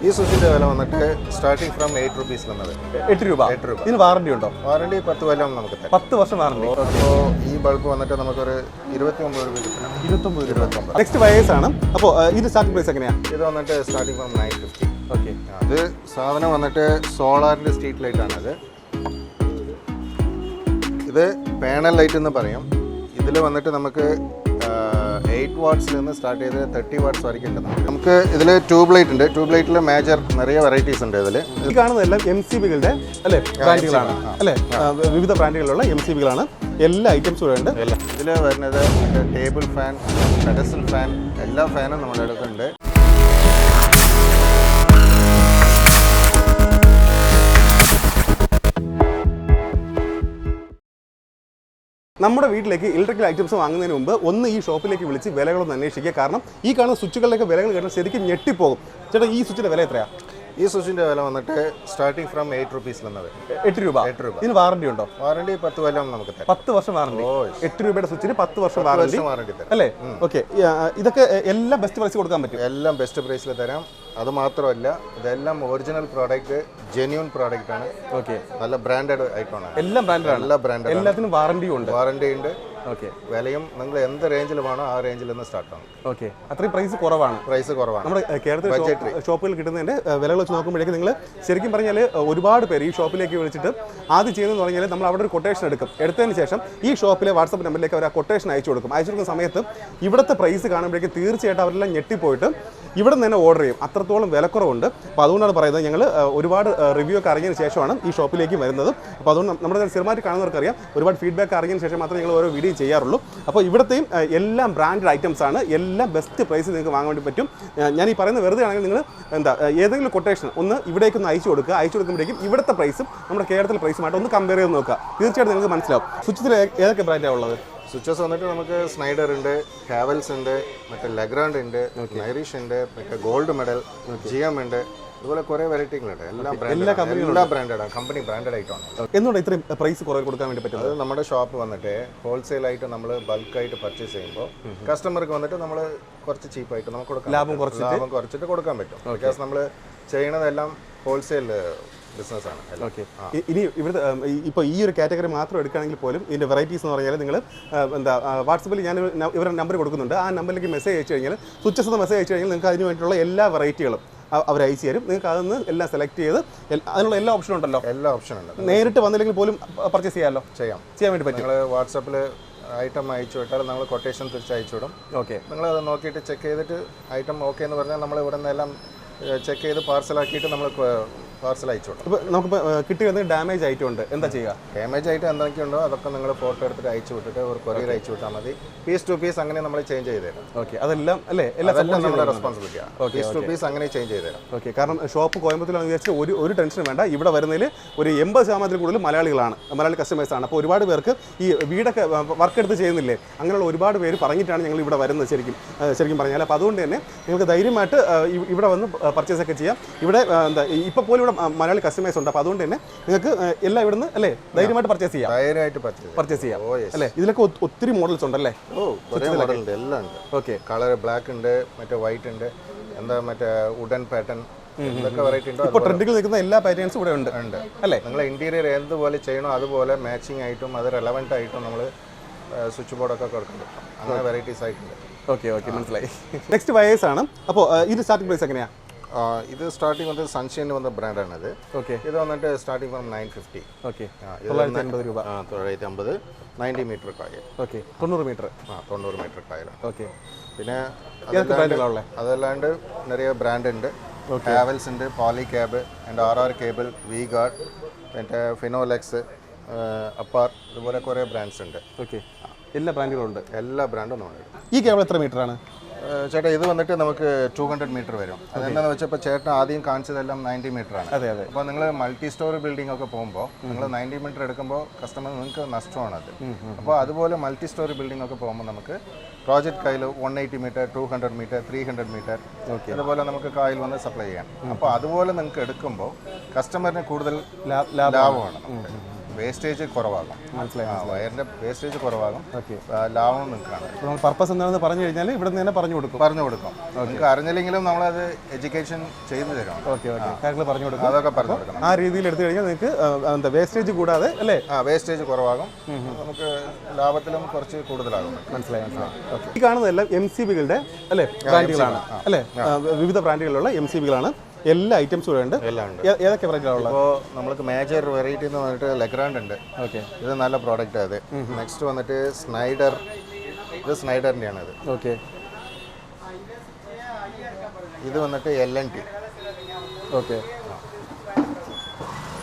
ഈ സ്വിച്ചിന്റെ വില വന്നിട്ട് സ്റ്റാർട്ടിംഗ് ഫ്രം 8 rupees. 8 രൂപ. ഇതിന് വാറണ്ടി ഉണ്ടോ? വാറണ്ടി 10 കൊല്ലം നമുക്ക് തരാം. 10 വർഷം വാറണ്ടി. അപ്പോൾ ഈ ബൾബ് വന്നിട്ട് നമുക്കൊരു 29 രൂപ കിട്ടും. 29. നെക്സ്റ്റ് വയേഴ്സ് ആണ്. അപ്പോൾ ഇത് സ്റ്റാർട്ടിംഗ് പ്രൈസ് എങ്ങനെയാണ്? ഇത് വന്നിട്ട് സ്റ്റാർട്ടിംഗ് ഫ്രം 950. ഓക്കെ. അത് സാധനം വന്നിട്ട് സോളാറിന്റെ സ്ട്രീറ്റ് ലൈറ്റ് ആണത്. ഇത് പാനൽ ലൈറ്റ് എന്ന് പറയും. ഇതിൽ വന്നിട്ട് നമുക്ക് 8 watts നിന്ന് സ്റ്റാർട്ട് ചെയ്ത് 30 watts വരെയും ഉണ്ട്. നമുക്ക് ഇതിൽ ട്യൂബ് ലൈറ്റ് ഉണ്ട്. ട്യൂബ് ലൈറ്റിൽ മേജർ നിറയെ വെറൈറ്റീസ് ഉണ്ട്. ഇതിൽ ഈ കാണുന്നതെല്ലാം MCBകളുടെ അല്ലേ ബ്രാൻഡുകളാണ് അല്ലേ, വിവിധ ബ്രാൻഡുകളിലുള്ള MCBകളാണ്. എല്ലാ ഐറ്റംസും ഇവിടെ ഉണ്ട്. ഇതിൽ വരുന്നത് ടേബിൾ ഫാൻ, പെഡസ്റ്റൽ ഫാൻ, എല്ലാ ഫാനും നമ്മുടെ അടുത്തുണ്ട്. നമ്മുടെ വീട്ടിലേക്ക് ഇലക്ട്രിക്കൽ ഐറ്റംസ് വാങ്ങുന്നതിന് മുമ്പ് ഒന്ന് ഈ ഷോപ്പിലേക്ക് വിളിച്ച് വിലകളൊന്ന് അന്വേഷിക്കുക. കാരണം ഈ കാണുന്ന സ്വിച്ചുകളിലേക്ക് വിലകൾ കേട്ടാൽ ശരിക്കും ഞെട്ടിപ്പോകും. ചേട്ടാ, ഈ സ്വിച്ചിന്റെ വില എത്രയാണ്? ഈ സ്വിച്ചിന്റെ വില വന്നിട്ട് സ്റ്റാർട്ടിംഗ് ഫ്രം 8 rupees. 8 രൂപ. ഇതിന് വാറണ്ടി ഉണ്ടോ? വാറണ്ടി 10 കൊല്ലം നമുക്ക് തരാം. 10 വർഷം വാറണ്ടി. 8 രൂപയുടെ സ്വിച്ചിന് 10 വർഷം വാറണ്ടി തരാം അല്ലേ? ഓക്കെ. ഇതൊക്കെ എല്ലാം ബെസ്റ്റ് പ്രൈസ് കൊടുക്കാൻ പറ്റും? എല്ലാം ബെസ്റ്റ് പ്രൈസിൽ തരാം. അത് മാത്രമല്ല, ഇതെല്ലാം ഒറിജിനൽ പ്രോഡക്റ്റ്, ജെന്യൂൻ പ്രോഡക്റ്റ് ആണ്. ഓക്കെ. നല്ല ബ്രാൻഡഡ് ഐറ്റമാണ്. എല്ലാം ബ്രാൻഡാണ്. എല്ലാ ബ്രാൻഡഡ്. എല്ലാത്തിനും വാറണ്ടിയും ഉണ്ട്. വാറണ്ടി ഉണ്ട്. ഓക്കെ. വിലയും നിങ്ങൾ എന്ത് റേഞ്ചിൽ വേണോ ആ റേഞ്ചിൽ നിന്ന് സ്റ്റാർട്ട് ആണ്. ഓക്കെ. അത്രയും പ്രൈസ് കുറവാണ്. പ്രൈസ് കുറവാണ്. നമ്മുടെ കേരളത്തിൽ ഷോപ്പുകൾ കിട്ടുന്നതിന്റെ വിലകൾ വെച്ച് നോക്കുമ്പോഴേക്കും നിങ്ങൾ ശരിക്കും പറഞ്ഞാൽ ഒരുപാട് പേര് ഈ ഷോപ്പിലേക്ക് വിളിച്ചിട്ട് ആദ്യം ചെയ്യുന്നതെന്ന് പറഞ്ഞാൽ നമ്മൾ അവിടെ ഒരു കൊട്ടേഷൻ എടുക്കും. എടുത്തതിന് ശേഷം ഈ ഷോപ്പിലെ വാട്സപ്പ് നമ്പറിലേക്ക് അവർ ആ കൊട്ടേഷൻ അയച്ചു കൊടുക്കും. അയച്ചു കൊടുക്കുന്ന സമയത്ത് ഇവിടുത്തെ പ്രൈസ് കാണുമ്പോഴേക്കും തീർച്ചയായിട്ടും അവരെല്ലാം ഞെട്ടിപ്പോയിട്ട് ഇവിടെ നിന്ന് തന്നെ ഓർഡർ ചെയ്യും. അത്രത്തോളം വിലക്കുറവുണ്ട്. അപ്പോൾ അതുകൊണ്ടാണ് പറയുന്നത്, ഞങ്ങൾ ഒരുപാട് റിവ്യൂ ഒക്കെ അറിഞ്ഞതിന് ശേഷമാണ് ഈ ഷോപ്പിലേക്ക് വരുന്നത്. അപ്പോൾ അതുകൊണ്ട് നമ്മുടെ സ്ഥിരമായിട്ട് കാണുന്നവർക്കറിയാം, ഒരുപാട് ഫീഡ്ബാക്ക് അറിഞ്ഞതിന് ശേഷം മാത്രമേ ഞങ്ങൾ ഓരോ വീഡിയോ ചെയ്യാറുള്ളൂ. അപ്പോൾ ഇവിടുത്തെയും എല്ലാം ബ്രാൻഡഡ് ഐറ്റംസ് ആണ്. എല്ലാം ബെസ്റ്റ് പ്രൈസിൽ നിങ്ങൾക്ക് വാങ്ങാൻ വേണ്ടി പറ്റും. ഞാൻ ഈ പറയുന്ന വെറുതെ ആണെങ്കിൽ നിങ്ങൾ ഏതെങ്കിലും കൊട്ടേഷൻ ഒന്ന് ഇവിടേക്കൊന്ന് അയച്ചു കൊടുക്കുക. അയച്ചു കൊടുക്കുമ്പോഴേക്കും ഇവിടുത്തെ പ്രൈസും നമ്മുടെ കേരളത്തിലെ പ്രൈസുമായിട്ട് ഒന്ന് കമ്പയർ ചെയ്ത് നോക്കുക. തീർച്ചയായിട്ടും നിങ്ങൾക്ക് മനസ്സിലാവും. സ്വിച്ചിൽ ഏതൊക്കെ ബ്രാൻഡാണ് ഉള്ളത്? സ്വിച്ചസ് വന്നിട്ട് നമുക്ക് സ്നൈഡർ ഉണ്ട്, ഹാവൽസ് ഉണ്ട്, മറ്റേ ലെഗ്രാൻഡ് ഉണ്ട്, നൈറിഷ് ഉണ്ട്, മറ്റേ ഗോൾഡ് മെഡൽ, GM ഉണ്ട്. ഇതുപോലെ കുറെ വെറൈറ്റികളുണ്ട്. എല്ലാ ബ്രാൻഡഡ് കമ്പനി ബ്രാൻഡഡ് ആയിട്ടാണ്. എന്തുകൊണ്ട് ഇത്രയും പ്രൈസ് കുറവ് കൊടുക്കാൻ വേണ്ടി പറ്റും? അത് നമ്മുടെ ഷോപ്പ് വന്നിട്ട് ഹോൾസെയിൽ ആയിട്ട് നമ്മൾ ബൾക്കായിട്ട് പർച്ചേസ് ചെയ്യുമ്പോൾ കസ്റ്റമർക്ക് വന്നിട്ട് നമ്മൾ കുറച്ച് ചീപ്പായിട്ട് നമുക്ക് കൊടുക്കാം. ലാഭം കുറച്ചിട്ട് കൊടുക്കാൻ പറ്റും. ബിക്കോസ് നമ്മൾ ചെയ്യണതെല്ലാം ഹോൾസെയിൽ ബിസിനസ്സാണ്. ഓക്കെ. ഇനി ഇവിടുത്തെ ഇപ്പോൾ ഈ ഒരു കാറ്റഗറി മാത്രം എടുക്കുകയാണെങ്കിൽ പോലും ഇതിൻ്റെ വെറൈറ്റീസ് എന്ന് പറഞ്ഞാൽ നിങ്ങൾ വാട്സപ്പിൽ ഞാൻ ഇവരുടെ നമ്പർ കൊടുക്കുന്നുണ്ട്. ആ നമ്പറിലേക്ക് മെസ്സേജ് അയച്ചു കഴിഞ്ഞാൽ, സ്വിച്ചസ് എന്ന് മെസ്സേജ് അയച്ചു കഴിഞ്ഞാൽ നിങ്ങൾക്ക് അതിന് വേണ്ടിയിട്ടുള്ള എല്ലാ വെറൈറ്റികളും അവർ അയച്ചു തരും. നിങ്ങൾക്ക് അതൊന്ന് എല്ലാം സെലക്ട് ചെയ്ത് അതിനുള്ള എല്ലാ ഓപ്ഷനും ഉണ്ടല്ലോ. എല്ലാ ഓപ്ഷനും ഉണ്ട്. നേരിട്ട് വന്നില്ലെങ്കിൽ പോലും പർച്ചേസ് ചെയ്യാൻ വേണ്ടി പറ്റും. നിങ്ങൾ വാട്സാപ്പിൽ ഐറ്റം അയച്ചു വിട്ടാൽ നമ്മൾ കൊട്ടേഷൻ തിരിച്ച് അയച്ചു വിടും. ഓക്കെ. നിങ്ങളത് നോക്കിയിട്ട് ചെക്ക് ചെയ്തിട്ട് ഐറ്റം ഓക്കെ എന്ന് പറഞ്ഞാൽ നമ്മൾ ഇവിടെ നിന്നെല്ലാം ചെക്ക് ചെയ്ത് പാർസലാക്കിയിട്ട് നമ്മൾ പാർസൽ അയച്ചു വിടും. ഇപ്പോൾ നമുക്കിപ്പോൾ കിട്ടി വന്നത് ഡാമേജ് ഐറ്റം ഉണ്ട്, എന്താ ചെയ്യുക? ഡാമേജ് ഐറ്റം എന്തൊക്കെ ഉണ്ടോ അതൊക്കെ നിങ്ങൾ ഫോട്ടോ എടുത്തിട്ട് അയച്ചു വിട്ടിട്ട് ഒരു കൊറിയർ അയച്ചു വിട്ടാൽ മതി. പീസ് ടു പീസ് അങ്ങനെ നമ്മൾ ചേഞ്ച് ചെയ്ത് തരാം. ഓക്കെ. അതെല്ലാം അല്ലേ, എല്ലാം നമ്മുടെ റെസ്പോൺസിബിലിറ്റിയാണ്. പീസ് ടു പീസ് അങ്ങനെ ചേഞ്ച് ചെയ്ത് തരാം. ഓക്കെ. കാരണം ഷോപ്പ് കോയമ്പത്തൂരാണെന്ന് വിചാരിച്ച് ഒരു ടെൻഷനും വേണ്ട. ഇവിടെ വരുന്നതിൽ ഒരു 80% കൂടുതൽ മലയാളി കസ്റ്റമേഴ്സാണ്. അപ്പോൾ ഒരുപാട് പേർക്ക് ഈ വീടൊക്കെ വർക്ക് എടുത്ത് ചെയ്യുന്നില്ലേ, അങ്ങനെയുള്ള ഒരുപാട് പേര് പറഞ്ഞിട്ടാണ് ഞങ്ങൾ ഇവിടെ വരുന്നത് ശരിക്കും പറഞ്ഞാൽ. അപ്പോൾ അതുകൊണ്ട് തന്നെ നിങ്ങൾക്ക് ധൈര്യമായിട്ട് ഇവിടെ വന്ന് പർച്ചേസ് ഒക്കെ ചെയ്യാം. ഇവിടെ ഇപ്പോൾ പോലും ഇവിടെ മലയാളി കസ്റ്റമേഴ്സ് ഉണ്ട്. അപ്പോൾ അതുകൊണ്ട് തന്നെ നിങ്ങൾക്ക് എല്ലാം ഇവിടുന്ന് അല്ലേ ധൈര്യമായിട്ട് പർച്ചേസ് ചെയ്യാം അല്ലേ. ഇതിലൊക്കെ ഒത്തിരി മോഡൽസ് ഉണ്ടല്ലേ? എല്ലാം ഉണ്ട്. ഓക്കെ. കളർ ബ്ലാക്ക് ഉണ്ട്, മറ്റേ വൈറ്റ് ഉണ്ട്, മറ്റേ വുഡൻ പാറ്റേൺ, ഇതൊക്കെ വെറൈറ്റി ഉണ്ട്. ഇപ്പോൾ ട്രെൻഡിൽ നിൽക്കുന്ന എല്ലാ പാറ്റേൺസും ഇവിടെ ഉണ്ട് അല്ലേ. നിങ്ങൾ ഇന്റീരിയർ എന്തുപോലെ ചെയ്യണോ അതുപോലെ മാച്ചിങ് ആയിട്ടും അത് റെലവെന്റ് ആയിട്ടും നമ്മൾ സ്വിച്ച് ബോർഡൊക്കെ കൊടുക്കാൻ പറ്റും. അങ്ങനെ വെറൈറ്റീസ് ആയിട്ടുണ്ട്. ഓക്കെ. മനസ്സിലായി. നെക്സ്റ്റ് വയേഴ്സ് ആണ്. അപ്പോൾ ഇത് സ്റ്റാർട്ടിംഗ് പ്രൈസ് എങ്ങനെയാണ്? ഇത് സ്റ്റാർട്ടിംഗ് വന്നിട്ട് സൺഷൈൻ വന്ന ബ്രാൻഡാണിത്. ഓക്കെ. ഇത് വന്നിട്ട് സ്റ്റാർട്ടിംഗ് ഫ്രം 950. ഓക്കെ. 950 രൂപ. 950 90 metre coil. Okay. 90 metre. 90 metre കോയിലാണ്. ഓക്കെ. പിന്നെ അതല്ലാണ്ട് നിറയെ ബ്രാൻഡ് ഉണ്ട്. ഹാവൽസ് ഉണ്ട്, Polycab and RR cable, V Guard, മറ്റേ ഫിനോലെക്സ്, അപ്പാർ, ഇതുപോലെ കുറേ ബ്രാൻഡ്സ് ഉണ്ട്. ഓക്കെ. എല്ലാ ബ്രാൻഡുകളും ഉണ്ട്. എല്ലാ ബ്രാൻഡും ഉണ്ട്. ഈ കേബിൾ എത്ര മീറ്ററാണ് ചേട്ടാ? ഇത് വന്നിട്ട് നമുക്ക് 200 മീറ്റർ വരും. അതെന്താണെന്ന് വെച്ചപ്പോൾ ചേട്ടൻ ആദ്യം കാണിച്ചതെല്ലാം 90 മീറ്ററാണ്. അതെ. അപ്പോൾ നിങ്ങൾ മൾട്ടി സ്റ്റോറി ബിൽഡിംഗ് ഒക്കെ പോകുമ്പോൾ നിങ്ങൾ 90 മീറ്റർ എടുക്കുമ്പോൾ കസ്റ്റമർ നിങ്ങൾക്ക് നഷ്ടമാണത്. അപ്പോൾ അതുപോലെ മൾട്ടി സ്റ്റോറി ബിൽഡിംഗ് ഒക്കെ പോകുമ്പോൾ നമുക്ക് പ്രോജക്റ്റ് കയ്യിൽ 180 മീറ്റർ, 200 മീറ്റർ, 300 മീറ്റർ, അതുപോലെ നമുക്ക് കായിൽ വന്ന് സപ്ലൈ ചെയ്യാം. അപ്പോൾ അതുപോലെ നിങ്ങൾക്ക് എടുക്കുമ്പോൾ കസ്റ്റമറിന് കൂടുതൽ ലാഭമാണ് നമുക്ക്. വേസ്റ്റേജ് കുറവാകും. മനസ്സിലായി. വയറിൻ്റെ വേസ്റ്റേജ് കുറവാകും. ഓക്കെ, ലാഭം നിൽക്കുകയാണ്. നമ്മൾ പർപ്പസ് എന്താണെന്ന് പറഞ്ഞു കഴിഞ്ഞാൽ ഇവിടെ നിന്ന് തന്നെ പറഞ്ഞു കൊടുക്കും. നിങ്ങൾക്ക് അറിഞ്ഞില്ലെങ്കിലും നമ്മളത് എഡ്യൂക്കേഷൻ ചെയ്തു തരും. ഓക്കെ ഓക്കെ, കാര്യങ്ങൾ പറഞ്ഞു കൊടുക്കും. അതൊക്കെ പറഞ്ഞു കൊടുക്കണം. ആ രീതിയിൽ എടുത്തു കഴിഞ്ഞാൽ നിങ്ങൾക്ക് എന്താ വേസ്റ്റേജ് കൂടാതെ അല്ലേ? വേസ്റ്റേജ് കുറവാകും, നമുക്ക് ലാഭത്തിലും കുറച്ച് കൂടുതലാകും. മനസ്സിലായി മനസ്സിലായി. ഓക്കെ, ഈ കാണുന്നതെല്ലാം MCBകളുടെ അല്ലേ ബ്രാൻഡുകളാണ് അല്ലേ? വിവിധ ബ്രാൻഡുകളിലുള്ള MCBകളാണ്. എല്ലാ ഐറ്റംസും ഇവിടെ ഉണ്ട്. എല്ലാം ഉണ്ട്. ഏതൊക്കെ ബ്രാൻഡുകളുള്ളത്? ഇപ്പോൾ നമ്മൾക്ക് മേജർ വെറൈറ്റി എന്ന് പറഞ്ഞിട്ട് ലെഗ്രാൻഡ് ഉണ്ട്. ഓക്കെ, ഇത് നല്ല പ്രോഡക്റ്റ് അത്. നെക്സ്റ്റ് വന്നിട്ട് സ്നൈഡർ, ഇത് സ്നൈഡറിൻ്റെയാണ് ഇത്. ഓക്കെ, ഇത് വന്നിട്ട് LNT. ഓക്കെ,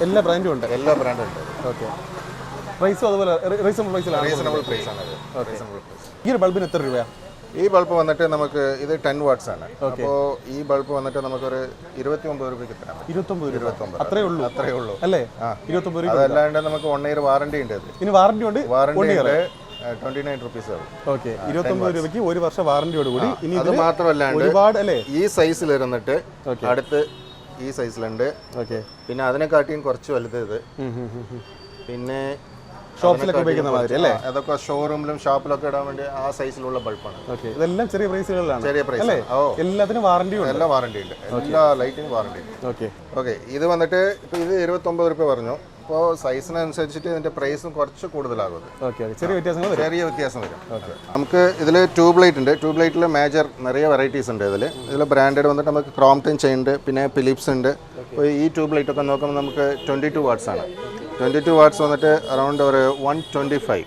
എല്ലാ ബ്രാൻഡും ഉണ്ട്. എല്ലാ ബ്രാൻഡും ഉണ്ട്. ഓക്കെ, പ്രൈസും അതുപോലെ റീസണബിൾ പ്രൈസിലാണ്. റീസണബിൾ പ്രൈസ് ആണ് ഇത്. Reasonable price. ഈ ഒരു ബൾബിന് എത്ര രൂപയാണ്? ഈ ബൾബ് വന്നിട്ട് നമുക്ക് ഇത് 10 വാട്ട്സ് ആണ്. അപ്പോൾ ഈ ബൾബ് വന്നിട്ട് നമുക്കൊരു 29 രൂപയ്ക്ക് തരാം. 29 അത്രേ ഉള്ളൂ അല്ലേ? 29 രൂപ. അതല്ലാണ്ട് നമുക്ക് 1 ഇയർ വാറണ്ടി ഉണ്ട്. ഇനി വാറണ്ടി ഉണ്ട്. വാറണ്ടി 29 റുപ്പീസ് ആവും. ഓക്കെ, 29 രൂപയ്ക്ക് 1 വർഷം വാറണ്ടിയോട് കൂടി. ഇനി അത് മാത്രമല്ലാണ്ട് ഒരുപാട് അല്ലേ ഈ സൈസിൽ ഇരുന്നിട്ട് അടുത്ത് ഈ സൈസിലുണ്ട്. ഓക്കെ, പിന്നെ അതിനെക്കാട്ടിയും കുറച്ച് വലുത് ഇത്. പിന്നെ ഷോപ്പിലൊക്കെ ഉപയോഗിക്കുന്ന മാതിരി അല്ലേ? അതൊക്കെ ഷോറൂമിലും ഷോപ്പിലൊക്കെ ഇടാൻ വേണ്ടി ആ സൈസിലുള്ള ബൾബാണ്. ഓക്കെ, ഇതെല്ലാം ചെറിയ പ്രൈസുകളിലാണ്. ചെറിയ പ്രൈസ് അല്ലേ? എല്ലാത്തിനും വാറണ്ടി ഉണ്ട്. എല്ലാ വാറണ്ടി ഉണ്ട്. എല്ലാ ലൈറ്റിനും വാറണ്ടി ഉണ്ട്. ഓക്കെ ഓക്കെ, ഇത് വന്നിട്ട് ഇപ്പോൾ ഇത് 29 രൂപ പറഞ്ഞു. അപ്പോൾ സൈസിനനുസരിച്ചിട്ട് ഇതിൻ്റെ പ്രൈസും കുറച്ച് കൂടുതലാകും. ഓക്കെ, ചെറിയ വ്യത്യാസം വരും. ഓക്കെ, നമുക്ക് ഇതിൽ ട്യൂബ് ലൈറ്റ് ഉണ്ട്. ട്യൂബ് ലൈറ്റിൽ മേജർ നിറയെ വെറൈറ്റീസ് ഉണ്ട്. ഇതിൽ ബ്രാൻഡഡ് വന്നിട്ട് നമുക്ക് ക്രോംപ്ടൺ ഉണ്ട്, പിന്നെ ഫിലിപ്സ് ഉണ്ട്. അപ്പോൾ ഈ ട്യൂബ് ലൈറ്റ് ഒക്കെ നോക്കുമ്പോൾ നമുക്ക് 22 വാട്ട്സ് ആണ്. 22 വാട്ട്സ് വന്നിട്ട് അറൗണ്ട് ഒരു 125.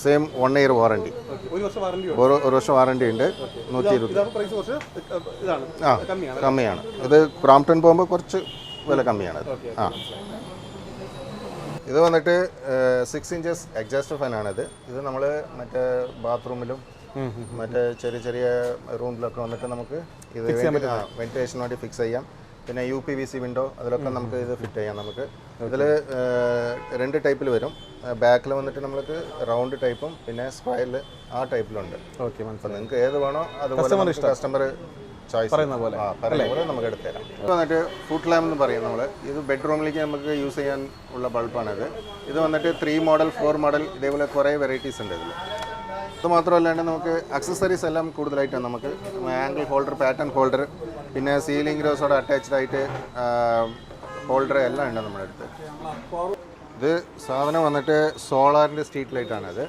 Same 1 year warranty. ഒരു വർഷം വാറണ്ടി ഉണ്ട്. 120. കമ്മിയാണ്. ഇത് ക്രോംപ്ടൺ പോകുമ്പോൾ കുറച്ച് വില കമ്മിയാണ്. ഇത് വന്നിട്ട് 6 ഇഞ്ചസ് എക്സാസ്റ്റ് ഫാനാണിത്. ഇത് നമ്മൾ മറ്റേ ബാത്റൂമിലും മറ്റേ ചെറിയ ചെറിയ റൂമിലൊക്കെ വന്നിട്ട് നമുക്ക് ഇത് വെന്റിലേഷന് വേണ്ടി ഫിക്സ് ചെയ്യാം. പിന്നെ UPVC വിൻഡോ അതിലൊക്കെ നമുക്ക് ഇത് ഫിറ്റ് ചെയ്യാം. നമുക്ക് ഇതിൽ 2 ടൈപ്പിൽ വരും. ബാക്കിൽ വന്നിട്ട് നമുക്ക് റൗണ്ട് ടൈപ്പും പിന്നെ സ്ക്വയറിൽ ആ ടൈപ്പിലുണ്ട്. ഓക്കെ, മനസ്സിലായി. നിങ്ങൾക്ക് ഏത് വേണോ അതുപോലെ കസ്റ്റമർ ചോയ്സ് പറയുന്ന പോലെ നമുക്ക് എടുത്തു തരാം. ഇത് വന്നിട്ട് ഫുഡ് ലാമ്പ് എന്ന് പറയും നമ്മൾ. ഇത് ബെഡ്റൂമിലേക്ക് നമുക്ക് യൂസ് ചെയ്യാൻ ഉള്ള ബൾബാണിത്. ഇത് വന്നിട്ട് 3 മോഡൽ 4 മോഡൽ ഇതേപോലെ കുറേ വെറൈറ്റീസ് ഉണ്ട് ഇതിൽ. ഇത് മാത്രമല്ലാണ്ട് നമുക്ക് അക്സസറീസ് എല്ലാം കൂടുതലായിട്ടാണ്. നമുക്ക് ആംഗിൾ ഹോൾഡർ, പാറ്റേൺ ഹോൾഡർ, പിന്നെ സീലിംഗ് ഗ്രോസോട് അറ്റാച്ച്ഡ് ആയിട്ട് ഹോൾഡർ എല്ലാം ഉണ്ട് നമ്മുടെ അടുത്ത്. ഇത് സാധനം വന്നിട്ട് സോളാറിൻ്റെ സ്ട്രീറ്റ് ലൈറ്റാണിത്.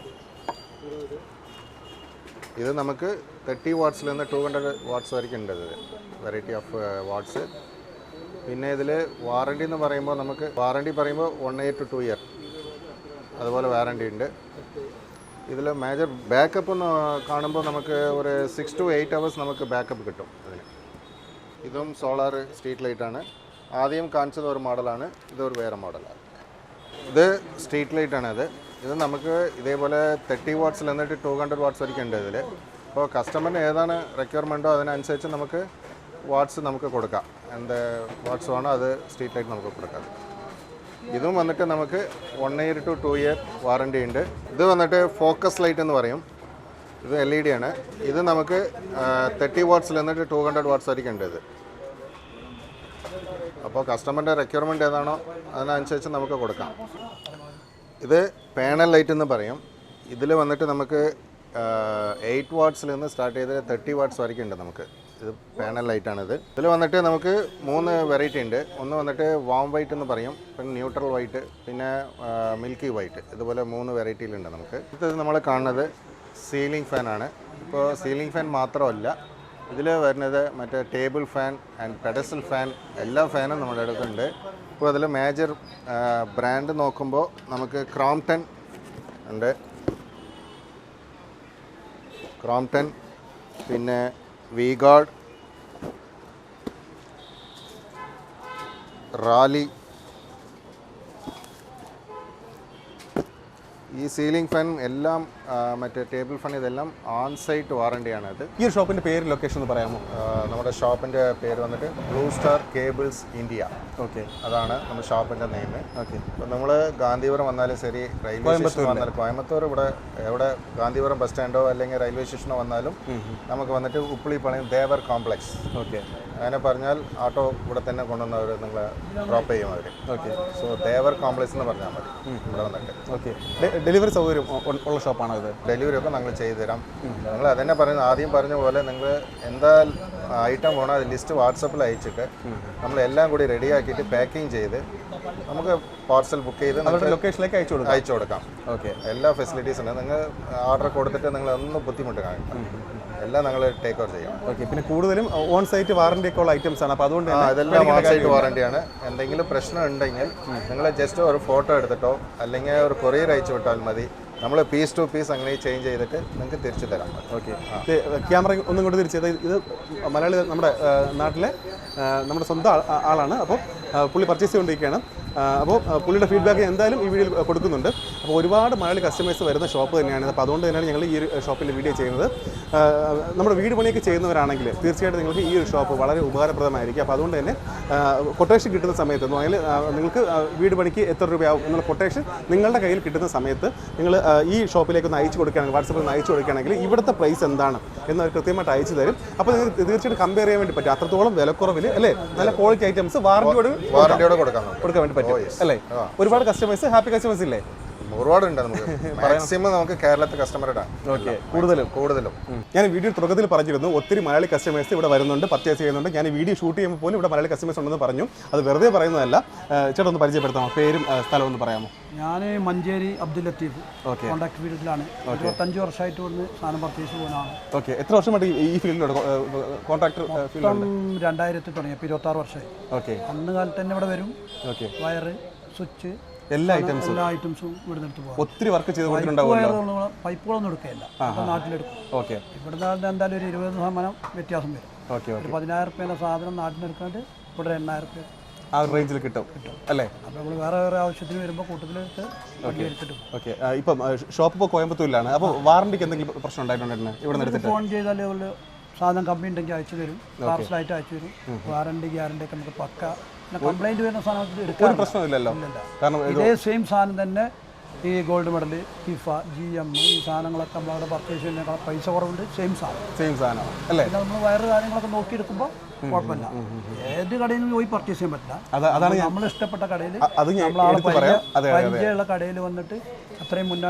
ഇത് നമുക്ക് 30 വാട്ട്സിൽ നിന്ന് 200 വാട്ട്സ് വരെയ്ക്ക് ഉണ്ട്. ഇത് വെറൈറ്റി ഓഫ് വാട്ട്സ്. പിന്നെ ഇതിൽ വാറണ്ടി എന്ന് പറയുമ്പോൾ നമുക്ക് വാറണ്ടി പറയുമ്പോൾ 1 ഇയർ to 2 ഇയർ അതുപോലെ വാറണ്ടി ഉണ്ട്. ഇതിൽ മേജർ ബാക്കപ്പ് എന്ന് കാണുമ്പോൾ നമുക്ക് ഒരു 6 to 8 hours നമുക്ക് ബാക്കപ്പ് കിട്ടും അതിന്. ഇതും സോളാർ സ്ട്രീറ്റ് ലൈറ്റാണ്. ആദ്യം കാണിച്ചത് ഒരു മോഡലാണ്, ഇതൊരു വേറെ മോഡലാണ്. ഇത് സ്ട്രീറ്റ് ലൈറ്റാണ്. ഇത് നമുക്ക് ഇതേപോലെ 30 വാട്ട്സിൽ എന്നിട്ട് 200 വാട്ട്സ് വരെയ്ക്ക് ഉണ്ട് ഇതിൽ. അപ്പോൾ കസ്റ്റമറിന് ഏതാണ് റിക്വയർമെൻറ്റോ അതിനനുസരിച്ച് നമുക്ക് വാട്ട്സ് നമുക്ക് കൊടുക്കാം. എന്ത് വാട്ട്സ് വേണോ അത് സ്ട്രീറ്റ് ലൈറ്റ് നമുക്ക് കൊടുക്കാം. ഇതും വന്നിട്ട് നമുക്ക് 1 ഇയർ to 2 ഇയർ വാറണ്ടി ഉണ്ട്. ഇത് വന്നിട്ട് ഫോക്കസ് ലൈറ്റ് എന്ന് പറയും. ഇത് LED ആണ്. ഇത് നമുക്ക് 30 വാട്ട്സിൽ എന്നിട്ട് 200 വാട്ട്സ് വരെയ്ക്ക് ഉണ്ട് ഇത്. അപ്പോൾ കസ്റ്റമറിൻ്റെ റിക്വയർമെൻറ്റ് ഏതാണോ അതിനനുസരിച്ച് നമുക്ക് കൊടുക്കാം. ഇത് പാനൽ ലൈറ്റ് എന്ന് പറയും. ഇതിൽ വന്നിട്ട് നമുക്ക് 8 വാട്ട്സിൽ നിന്ന് സ്റ്റാർട്ട് ചെയ്ത് 30 വാട്ട്സ് വരെയ്ക്ക് ഉണ്ട് നമുക്ക്. ഇത് പാനൽ ലൈറ്റാണിത്. ഇതിൽ വന്നിട്ട് നമുക്ക് 3 വെറൈറ്റി ഉണ്ട്. ഒന്ന് വന്നിട്ട് വാം വൈറ്റ് എന്ന് പറയും, പിന്നെ ന്യൂട്രൽ വൈറ്റ്, പിന്നെ മിൽക്കി വൈറ്റ്. ഇതുപോലെ 3 വെറൈറ്റിയിലുണ്ട് നമുക്ക്. ഇത് നമ്മൾ കാണുന്നത് സീലിംഗ് ഫാനാണ്. ഇപ്പോൾ സീലിംഗ് ഫാൻ മാത്രമല്ല, ഇതിൽ വരുന്നത് മറ്റേ table fan and pedestal fan എല്ലാ ഫാനും നമ്മുടെ അടുത്തുണ്ട്. ഇപ്പോൾ അതിൽ മേജർ ബ്രാൻഡ് നോക്കുമ്പോൾ നമുക്ക് ക്രോംപ്ടൺ ഉണ്ട്, ക്രോംപ്ടൺ, പിന്നെ വീഗാർഡ്, റാലി. ഈ സീലിംഗ് ഫാൻ എല്ലാം മറ്റേ ടേബിൾ ഫാൻ ഇതെല്ലാം ഓൺ സൈറ്റ് വാറണ്ടിയാണ്. അത് ഈ ഷോപ്പിൻ്റെ പേര് ലൊക്കേഷൻ ഒന്ന് പറയാമോ? നമ്മുടെ ഷോപ്പിൻ്റെ പേര് വന്നിട്ട് blue star cables India. Okay, അതാണ് നമ്മുടെ ഷോപ്പിൻ്റെ നെയിം. ഓക്കെ, അപ്പോൾ നമ്മൾ ഗാന്ധിപുരം വന്നാലും ശരി, റെയിൽവേ സ്റ്റേഷൻ വന്നാലും, കോയമ്പത്തൂർ ഇവിടെ എവിടെ ഗാന്ധിപുരം ബസ് സ്റ്റാൻഡോ അല്ലെങ്കിൽ റെയിൽവേ സ്റ്റേഷനോ വന്നാലും നമുക്ക് വന്നിട്ട് ഉപ്പളിപ്പാളയം ദേവർ കോംപ്ലക്സ്. ഓക്കെ, അങ്ങനെ പറഞ്ഞാൽ ഓട്ടോ ഇവിടെ തന്നെ കൊണ്ടുവന്ന് അവർ നിങ്ങളെ ഡ്രോപ്പ് ചെയ്യും അവർ. ഓക്കെ. സോ തേവർ കോംപ്ലക്സ് എന്ന് പറഞ്ഞാൽ മതി ഇവിടെ വന്നിട്ട്. ഓക്കെ. ഡെലിവറി സൗകര്യം ഉള്ള ഷോപ്പാണോ ഇത്? ഡെലിവറി ഒക്കെ ഞങ്ങൾ ചെയ്തു തരാം. നിങ്ങൾ അതന്നെ പറയുന്നത് ആദ്യം പറഞ്ഞ പോലെ നിങ്ങൾ എന്താ ഐറ്റം വേണോ അത് ലിസ്റ്റ് വാട്സപ്പിൽ അയച്ചിട്ട് നമ്മളെല്ലാം കൂടി റെഡിയാക്കിയിട്ട് പാക്കിങ് ചെയ്ത് നമുക്ക് പാർസൽ ബുക്ക് ചെയ്ത് അവരുടെ ലൊക്കേഷനിലേക്ക് അയച്ചു കൊടുക്കാം. ഓക്കെ. എല്ലാ ഫെസിലിറ്റീസ് ഉണ്ട്. നിങ്ങൾ ഓർഡർ കൊടുത്തിട്ട് നിങ്ങൾ ഒന്നും ബുദ്ധിമുട്ട് കാണിക്കാം, എല്ലാം ഞങ്ങൾ ടേക്ക് ഓവർ ചെയ്യാം. ഓക്കെ. പിന്നെ കൂടുതലും ഓൺ സൈറ്റ് വാറണ്ടി ഒക്കെ ഉള്ള ഐറ്റംസ് ആണ്. അപ്പോൾ അതുകൊണ്ട് ഇതെല്ലാം ഓൺ സൈറ്റ് വാറണ്ടിയാണ്. എന്തെങ്കിലും പ്രശ്നം ഉണ്ടെങ്കിൽ നിങ്ങൾ ജസ്റ്റ് ഒരു ഫോട്ടോ എടുത്തിട്ടോ അല്ലെങ്കിൽ ഒരു കൊറിയർ അയച്ചു വിട്ടാൽ മതി. നമ്മൾ പീസ് ടു പീസ് അങ്ങനെ ചേഞ്ച് ചെയ്തിട്ട് നിങ്ങൾക്ക് തിരിച്ചു തരാം. ഓക്കെ. ക്യാമറ ഒന്നും കൊണ്ട് തിരിച്ചത് ഇത് മലയാളി നമ്മുടെ നാട്ടിലെ നമ്മുടെ സ്വന്തം ആളാണ്. അപ്പോൾ പുള്ളി പർച്ചേസ് ചെയ്തുകൊണ്ടിരിക്കുകയാണ്. അപ്പോൾ പുള്ളിയുടെ ഫീഡ്ബാക്ക് എന്തായാലും ഈ വീഡിയോയിൽ കൊടുക്കുന്നുണ്ട്. അപ്പോൾ ഒരുപാട് മലയാളി കസ്റ്റമേഴ്സ് വരുന്ന ഷോപ്പ് തന്നെയാണ്. അപ്പോൾ അതുകൊണ്ട് തന്നെയാണ് ഞങ്ങൾ ഈ ഒരു ഷോപ്പിൻ്റെ വീഡിയോ ചെയ്യുന്നത്. നമ്മുടെ വീട് പണിയൊക്കെ ചെയ്യുന്നവരാണെങ്കിൽ തീർച്ചയായിട്ടും നിങ്ങൾക്ക് ഈ ഒരു ഷോപ്പ് വളരെ ഉപകാരപ്രദമായിരിക്കും. അപ്പോൾ അതുകൊണ്ട് തന്നെ കൊട്ടേഷൻ കിട്ടുന്ന സമയത്ത് എന്ന് പറഞ്ഞാൽ നിങ്ങൾക്ക് വീട് പണിക്ക് എത്ര രൂപയാവും എന്നുള്ള കൊട്ടേഷൻ നിങ്ങളുടെ കയ്യിൽ കിട്ടുന്ന സമയത്ത് നിങ്ങൾ ഈ ഷോപ്പിലേക്ക് ഒന്ന് അയച്ചു കൊടുക്കുകയാണെങ്കിൽ, വാട്സപ്പിൽ ഒന്ന് അയച്ചു കൊടുക്കുകയാണെങ്കിൽ ഇവിടുത്തെ പ്രൈസ് എന്താണ് എന്നവർ കൃത്യമായിട്ട് അയച്ചു തരും. അപ്പോൾ നിങ്ങൾക്ക് തീർച്ചയായിട്ടും കമ്പയർ ചെയ്യാൻ വേണ്ടി പറ്റും. അത്രത്തോളം വിലക്കുറവിൽ അല്ലേ, നല്ല ക്വാളിറ്റി ഐറ്റംസ് വാറണ്ടിയോട് കൊടുക്കാൻ വേണ്ടി പറ്റും അല്ലേ. ഒരുപാട് കസ്റ്റമേഴ്സ്, ഹാപ്പി കസ്റ്റമേഴ്സ് ഇല്ലേ? ഒരുപാടുണ്ട്. നമുക്ക് മാക്സിമം നമുക്ക് കേരളത്തെ കസ്റ്റമറുടെ കൂടുതലും ഞാൻ വീഡിയോ തുടക്കത്തിൽ പറഞ്ഞിരുന്നു ഒത്തിരി മലയാളി കസ്റ്റമേഴ്സ് ഇവിടെ വരുന്നുണ്ട്, പർച്ചേസ് ചെയ്യുന്നുണ്ട്. ഞാൻ വീഡിയോ ഷൂട്ട് ചെയ്യുമ്പോൾ പോലും ഇവിടെ മലയാളി കസ്റ്റമേഴ്സ് ഉണ്ടെന്ന് പറഞ്ഞു. അത് വെറുതെ പറയുന്നതല്ല. ചേട്ടാ ഒന്ന് പരിചയപ്പെടുത്താമോ? പേരും സ്ഥലവും ഒന്ന് പറയാമോ? ഞാൻ മഞ്ചേരി അബ്ദുൽ ലത്തീഫ് കോൺട്രാക്ട് ഫീൽഡിലാണ്. 25 വർഷമായിട്ട് ഇവിടുന്ന് സാധനം പർച്ചേസ് പോകുന്നതാണ്. ഓക്കെ. എത്ര വർഷമായിട്ട് ഈ ഫീൽഡിലോട്ട് കോൺട്രാക്ടർ ഫീൽഡ്? 2000 തുടങ്ങി, 26 വർഷമായി. ഓക്കെ. അന്ന് കാലത്ത് തന്നെ ഇവിടെ വരും. ഓക്കെ. വയറ്, സ്വിച്ച്, എല്ലാ ഐറ്റംസും ഇവിടെ എടുത്ത് പോകും. ഒത്തിരി വർക്ക് ചെയ്ത് കൊടുത്തിട്ടുണ്ടാവുമല്ലോ. പൈപ്പുകളൊന്നും എടുക്കുകയില്ല, നാട്ടിലെടുക്കും. ഓക്കെ. ഇവിടുന്ന് എന്തായാലും ഒരു 20% വ്യത്യാസം വരും. ഓക്കെ. ഒരു 10,000 രൂപേൻ്റെ സാധനം നാട്ടിലെടുക്കാണ്ട് ഇവിടെ 8,000 രൂപ ആ റേഞ്ചിൽ കിട്ടും അല്ലേ? അപ്പോൾ നമ്മൾ വേറെ ആവശ്യത്തിന് വരുമ്പോൾ കൂട്ടത്തിലെടുത്ത് എടുത്തിട്ട്. ഓക്കെ. ഇപ്പം ഷോപ്പ് ഇപ്പോൾ കോയമ്പത്തൂരിലാണ്. അപ്പോൾ വാറണ്ടിക്ക് എന്തെങ്കിലും പ്രശ്നം ഉണ്ടായിട്ടുണ്ടായിരുന്നു ഇവിടെ നിന്ന് എടുത്തിട്ട്? ഫോൺ ചെയ്താൽ സാധനം കമ്പനി ഉണ്ടെങ്കിൽ അയച്ചു തരും, പാർസലായിട്ട് അയച്ചു തരും. വാറണ്ടി ഗ്യാരണ്ടി ഒക്കെ നമുക്ക് പക്ക. കംപ്ലൈന്റ് വരുന്ന സാധനം എടുക്കാൻ പ്രശ്നമില്ലല്ലോ. കാരണം ഇതേ സെയിം സാധനം തന്നെ ഈ ഗോൾഡ് മെഡൽ, ഫിഫ, GM ഈ സാധനങ്ങളൊക്കെ നമ്മളവിടെ പർച്ചേസ് ചെയ്യുന്നതിനേക്കാൾ പൈസ കുറവുണ്ട്. സെയിം സാധനം അല്ലേ? നമ്മൾ വയറ് കാര്യങ്ങളൊക്കെ നോക്കിയെടുക്കുമ്പോൾ കുഴപ്പമില്ല. ഏത് കടയിൽ നിന്ന് പോയി പർച്ചേസ് ചെയ്യാൻ പറ്റില്ല. അതാണ് നമ്മൾ ഇഷ്ടപ്പെട്ട കടയിൽ, നമ്മളാളെ പരിചയമുള്ള കടയിൽ വന്നിട്ട് അത്രയും മുന്നേ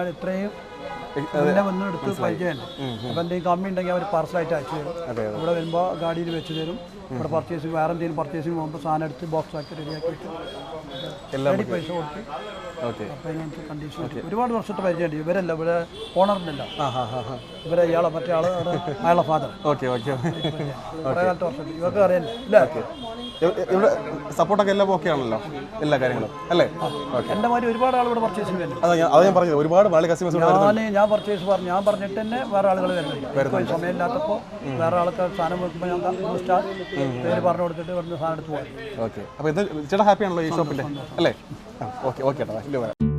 വന്ന് എടുത്ത് പരിചയമുണ്ട്. അപ്പം എന്തെങ്കിലും കമ്മി ഉണ്ടെങ്കിൽ അവർ പാർസലായിട്ട് അയച്ചു തരും. ഇവിടെ വരുമ്പോൾ ഗാഡിയിൽ വെച്ച് തരും. ഇവിടെ പർച്ചേസിങ് വേറെ എന്തെങ്കിലും പർച്ചേസിങ് പോകുമ്പോൾ സാധനം എടുത്ത് ബോക്സ് ആക്കി റെഡിയാക്കിയിട്ട് പൈസ കൊടുത്ത് അപ്പം അതിനകത്ത് കണ്ടീഷൻ. ഒരുപാട് വർഷത്തെ പരിചയമുണ്ട്. ഇവരല്ല, ഇവിടെ ഓണറിനല്ല, ഇവരെ ഇയാളെ മറ്റേ ആള് അയാളെ ഫാദർ. ഓക്കെ. ഓക്കെ. കുറേ കാലത്തെ വർഷം ഇവർക്ക് അറിയില്ല ഇല്ല. ഇവിടെ സപ്പോർട്ടൊക്കെ എല്ലാം ഓക്കെ ആണല്ലോ, എല്ലാ കാര്യങ്ങളും അല്ലേ? എൻ്റെ മാതിരി ഒരുപാട് ആൾ ഇവിടെ പർച്ചേസിങ് വരുന്നുണ്ട്. അത് ഞാൻ പറഞ്ഞത് ഒരുപാട് മലയാളി കസ്റ്റമേഴ്സ് ഞാൻ പർച്ചേസ് പറഞ്ഞു, ഞാൻ പറഞ്ഞിട്ട് തന്നെ വേറെ ആളുകൾ വരുന്നുണ്ട്. സമയമില്ലാത്തപ്പോൾ വേറെ ആൾക്ക് സാധനം വെക്കുമ്പോൾ ഞാൻ പേര് പറഞ്ഞു കൊടുത്തിട്ട് ഇവിടുന്ന് സാധനം എടുത്ത് പോകാം. ഓക്കെ. അപ്പോൾ ഇത് ചേട്ടാ ഹാപ്പി ആണല്ലോ ഈ ഷോപ്പിൻ്റെ അല്ലേ? ഓക്കെ. ഓക്കെ ചേട്ടാ.